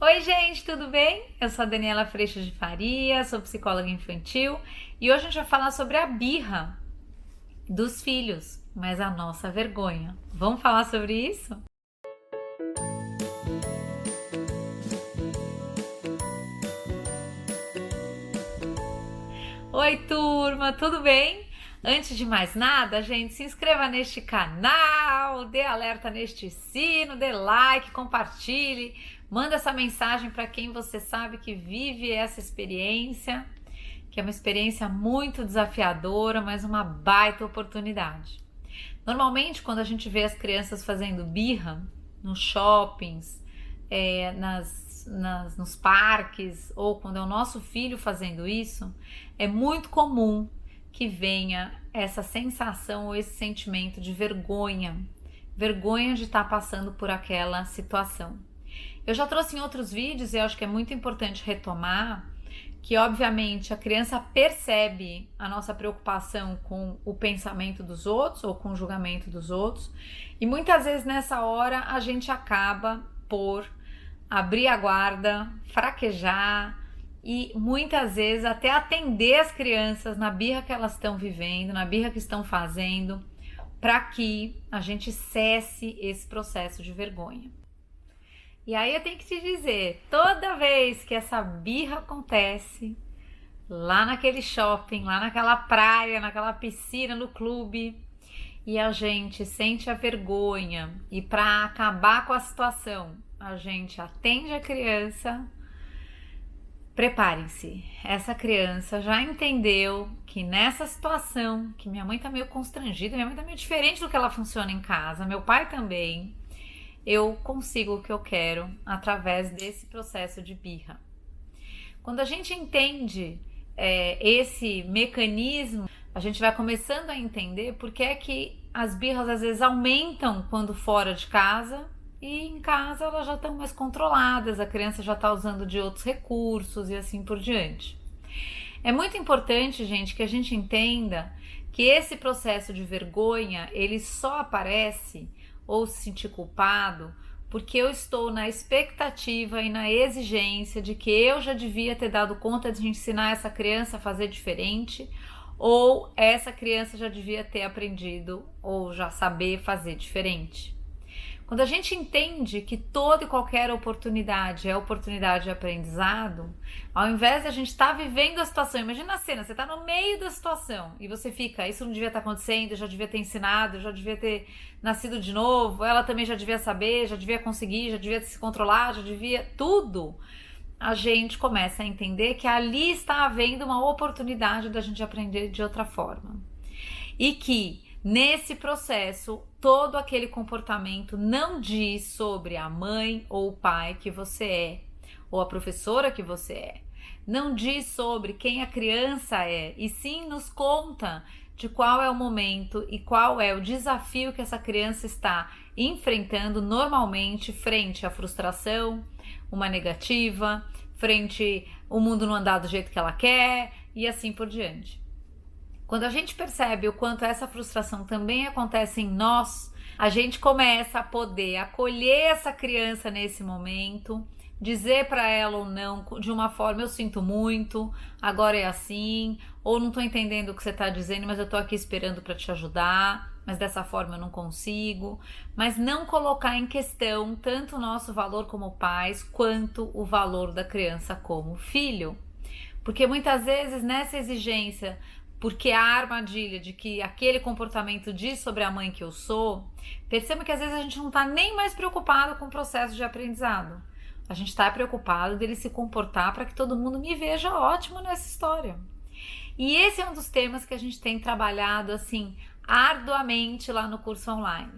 Oi, gente, tudo bem? Eu sou a Daniela Freixo de Faria, sou psicóloga infantil e hoje a gente vai falar sobre a birra dos filhos, mas a nossa vergonha. Vamos falar sobre isso? Oi, turma, tudo bem? Antes de mais nada, gente, se inscreva neste canal, dê alerta neste sino, dê like, compartilhe, manda essa mensagem para quem você sabe que vive essa experiência, que é uma experiência muito desafiadora, mas uma baita oportunidade. Normalmente, quando a gente vê as crianças fazendo birra nos shoppings, nos parques, ou quando é o nosso filho fazendo isso, é muito comum que venha essa sensação ou esse sentimento de vergonha, vergonha de estar passando por aquela situação. Eu já trouxe em outros vídeos e eu acho que é muito importante retomar que, obviamente, a criança percebe a nossa preocupação com o pensamento dos outros ou com o julgamento dos outros, e muitas vezes nessa hora a gente acaba por abrir a guarda, fraquejar e muitas vezes até atender as crianças na birra que elas estão vivendo, na birra que estão fazendo, para que a gente cesse esse processo de vergonha. E aí eu tenho que te dizer, toda vez que essa birra acontece, lá naquele shopping, lá naquela praia, naquela piscina, no clube, e a gente sente a vergonha, e para acabar com a situação, a gente atende a criança, preparem-se, essa criança já entendeu que nessa situação, que minha mãe tá meio constrangida, minha mãe tá meio diferente do que ela funciona em casa, meu pai também, eu consigo o que eu quero através desse processo de birra. Quando a gente entende esse mecanismo, a gente vai começando a entender por que é que as birras às vezes aumentam quando fora de casa e em casa elas já estão mais controladas, a criança já está usando de outros recursos e assim por diante. É muito importante, gente, que a gente entenda que esse processo de vergonha, ele só aparece ou se sentir culpado porque eu estou na expectativa e na exigência de que eu já devia ter dado conta de ensinar essa criança a fazer diferente, ou essa criança já devia ter aprendido ou já saber fazer diferente. Quando a gente entende que toda e qualquer oportunidade é oportunidade de aprendizado, ao invés de a gente estar vivendo a situação, imagina a cena, você está no meio da situação e você fica, isso não devia estar acontecendo, eu já devia ter ensinado, eu já devia ter nascido de novo, ela também já devia saber, já devia conseguir, já devia se controlar, já devia tudo. A gente começa a entender que ali está havendo uma oportunidade da gente aprender de outra forma. E que nesse processo, todo aquele comportamento não diz sobre a mãe ou o pai que você é, ou a professora que você é. Não diz sobre quem a criança é, e sim nos conta de qual é o momento e qual é o desafio que essa criança está enfrentando normalmente frente à frustração, uma negativa, frente ao mundo não andar do jeito que ela quer e assim por diante. Quando a gente percebe o quanto essa frustração também acontece em nós, a gente começa a poder acolher essa criança nesse momento, dizer para ela ou não, de uma forma, eu sinto muito, agora é assim, ou não tô entendendo o que você tá dizendo, mas eu tô aqui esperando para te ajudar, mas dessa forma eu não consigo. Mas não colocar em questão tanto o nosso valor como pais, quanto o valor da criança como filho. Porque muitas vezes nessa exigência, porque a armadilha de que aquele comportamento diz sobre a mãe que eu sou, perceba que às vezes a gente não está nem mais preocupado com o processo de aprendizado. A gente está preocupado dele se comportar para que todo mundo me veja ótimo nessa história. E esse é um dos temas que a gente tem trabalhado assim arduamente lá no curso online.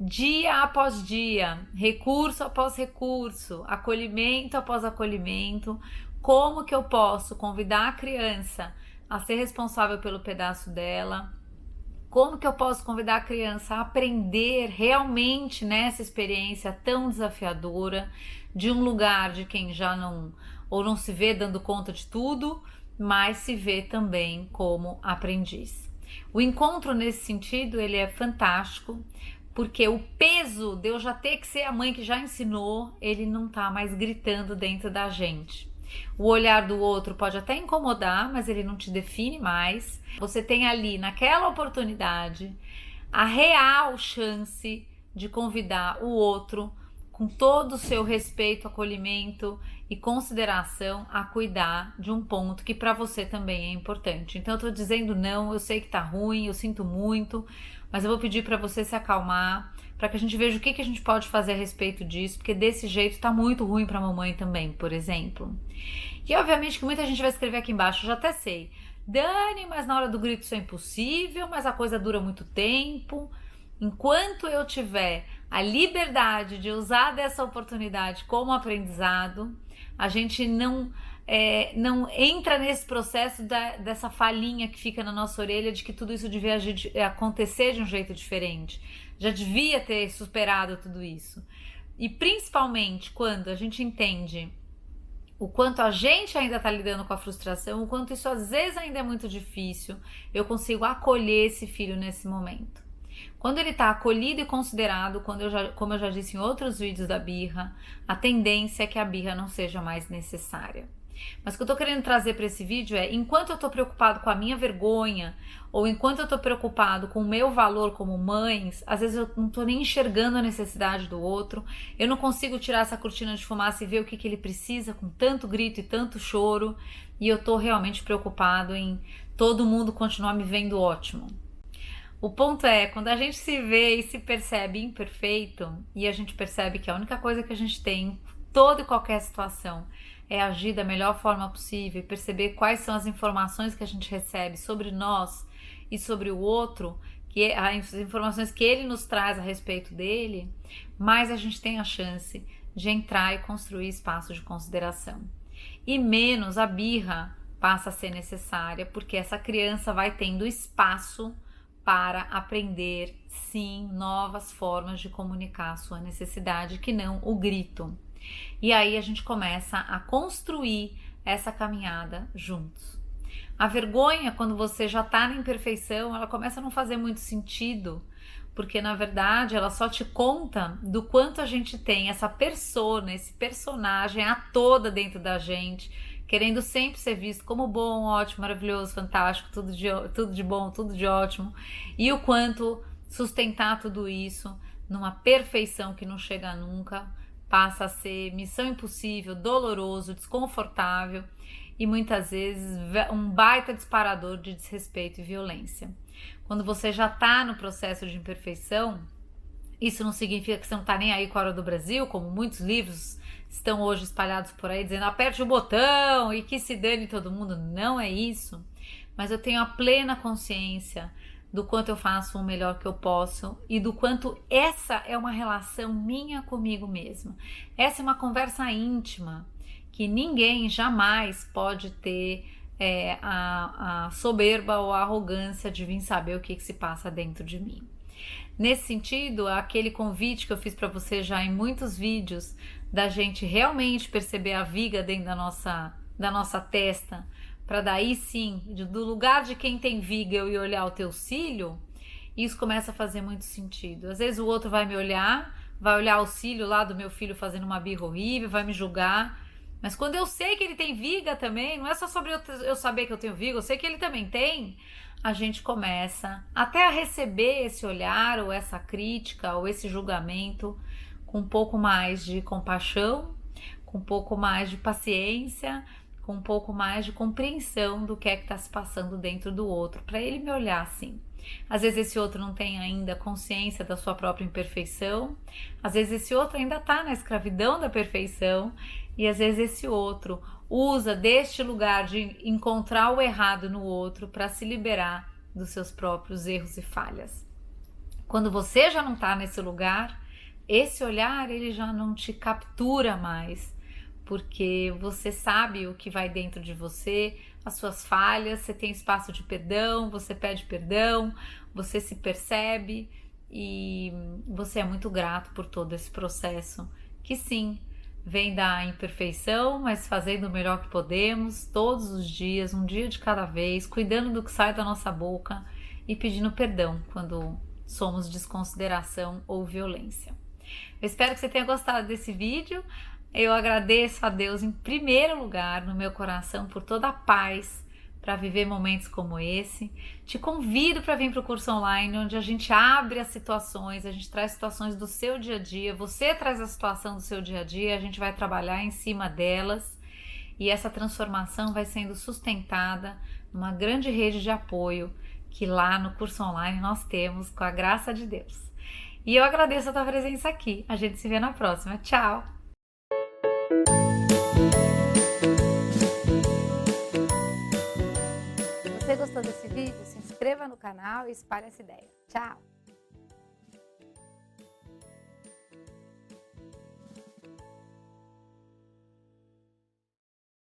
Dia após dia, recurso após recurso, acolhimento após acolhimento, como que eu posso convidar a criança a ser responsável pelo pedaço dela, como que eu posso convidar a criança a aprender realmente nessa experiência tão desafiadora, de um lugar de quem já não, ou não se vê dando conta de tudo, mas se vê também como aprendiz. O encontro nesse sentido, ele é fantástico, porque o peso de eu já ter que ser a mãe que já ensinou, ele não tá mais gritando dentro da gente. O olhar do outro pode até incomodar, mas ele não te define mais. Você tem ali, naquela oportunidade, a real chance de convidar o outro com todo o seu respeito, acolhimento e consideração a cuidar de um ponto que para você também é importante. Então eu tô dizendo não, eu sei que tá ruim, eu sinto muito, mas eu vou pedir para você se acalmar, para que a gente veja o que a gente pode fazer a respeito disso, porque desse jeito tá muito ruim para a mamãe também, por exemplo. E obviamente que muita gente vai escrever aqui embaixo, eu já até sei. Dani, mas na hora do grito isso é impossível, mas a coisa dura muito tempo. Enquanto eu tiver a liberdade de usar dessa oportunidade como aprendizado, a gente não entra nesse processo dessa falhinha que fica na nossa orelha de que tudo isso devia acontecer de um jeito diferente. Já devia ter superado tudo isso. E principalmente quando a gente entende o quanto a gente ainda está lidando com a frustração, o quanto isso às vezes ainda é muito difícil, eu consigo acolher esse filho nesse momento. Quando ele está acolhido e considerado, como eu já disse em outros vídeos da birra, a tendência é que a birra não seja mais necessária. Mas o que eu tô querendo trazer para esse vídeo é, enquanto eu tô preocupado com a minha vergonha, ou enquanto eu tô preocupado com o meu valor como mães, às vezes eu não tô nem enxergando a necessidade do outro, eu não consigo tirar essa cortina de fumaça e ver o que ele precisa com tanto grito e tanto choro, e eu tô realmente preocupado em todo mundo continuar me vendo ótimo. O ponto é, quando a gente se vê e se percebe imperfeito, e a gente percebe que a única coisa que a gente tem em toda e qualquer situação é agir da melhor forma possível e perceber quais são as informações que a gente recebe sobre nós e sobre o outro, as informações que ele nos traz a respeito dele, mais a gente tem a chance de entrar e construir espaço de consideração. E menos a birra passa a ser necessária, porque essa criança vai tendo espaço para aprender, sim, novas formas de comunicar a sua necessidade, que não o grito. E aí a gente começa a construir essa caminhada juntos. A vergonha, quando você já está na imperfeição, ela começa a não fazer muito sentido, porque na verdade ela só te conta do quanto a gente tem essa persona, esse personagem a toda dentro da gente, querendo sempre ser visto como bom, ótimo, maravilhoso, fantástico, tudo de bom, tudo de ótimo, e o quanto sustentar tudo isso numa perfeição que não chega nunca, passa a ser missão impossível, doloroso, desconfortável e muitas vezes um baita disparador de desrespeito e violência. Quando você já está no processo de imperfeição, isso não significa que você não está nem aí com a hora do Brasil, como muitos livros estão hoje espalhados por aí dizendo aperte o botão e que se dane todo mundo. Não é isso, mas eu tenho a plena consciência do quanto eu faço o melhor que eu posso e do quanto essa é uma relação minha comigo mesma. Essa é uma conversa íntima que ninguém jamais pode ter a soberba ou a arrogância de vir saber o que se passa dentro de mim. Nesse sentido, aquele convite que eu fiz para você já em muitos vídeos, da gente realmente perceber a viga dentro da nossa testa, para daí sim, do lugar de quem tem viga eu ir olhar o teu cílio, isso começa a fazer muito sentido. Às vezes o outro vai me olhar, vai olhar o cílio lá do meu filho fazendo uma birra horrível, vai me julgar, mas quando eu sei que ele tem viga também, não é só sobre eu saber que eu tenho viga, eu sei que ele também tem, a gente começa até a receber esse olhar ou essa crítica ou esse julgamento com um pouco mais de compaixão, com um pouco mais de paciência, com um pouco mais de compreensão do que é que está se passando dentro do outro, para ele me olhar assim. Às vezes esse outro não tem ainda consciência da sua própria imperfeição, às vezes esse outro ainda está na escravidão da perfeição, e às vezes esse outro usa deste lugar de encontrar o errado no outro para se liberar dos seus próprios erros e falhas. Quando você já não está nesse lugar, esse olhar ele já não te captura mais, porque você sabe o que vai dentro de você, as suas falhas, você tem espaço de perdão, você pede perdão, você se percebe e você é muito grato por todo esse processo, que sim, vem da imperfeição, mas fazendo o melhor que podemos, todos os dias, um dia de cada vez, cuidando do que sai da nossa boca e pedindo perdão quando somos desconsideração ou violência. Eu espero que você tenha gostado desse vídeo. Eu agradeço a Deus em primeiro lugar no meu coração por toda a paz para viver momentos como esse. Te convido para vir para o curso online, onde a gente abre as situações, a gente traz situações do seu dia a dia, você traz a situação do seu dia a dia, a gente vai trabalhar em cima delas e essa transformação vai sendo sustentada numa grande rede de apoio que lá no curso online nós temos, com a graça de Deus. E eu agradeço a tua presença aqui. A gente se vê na próxima. Tchau! Se você gostou desse vídeo, se inscreva no canal e espalhe essa ideia. Tchau!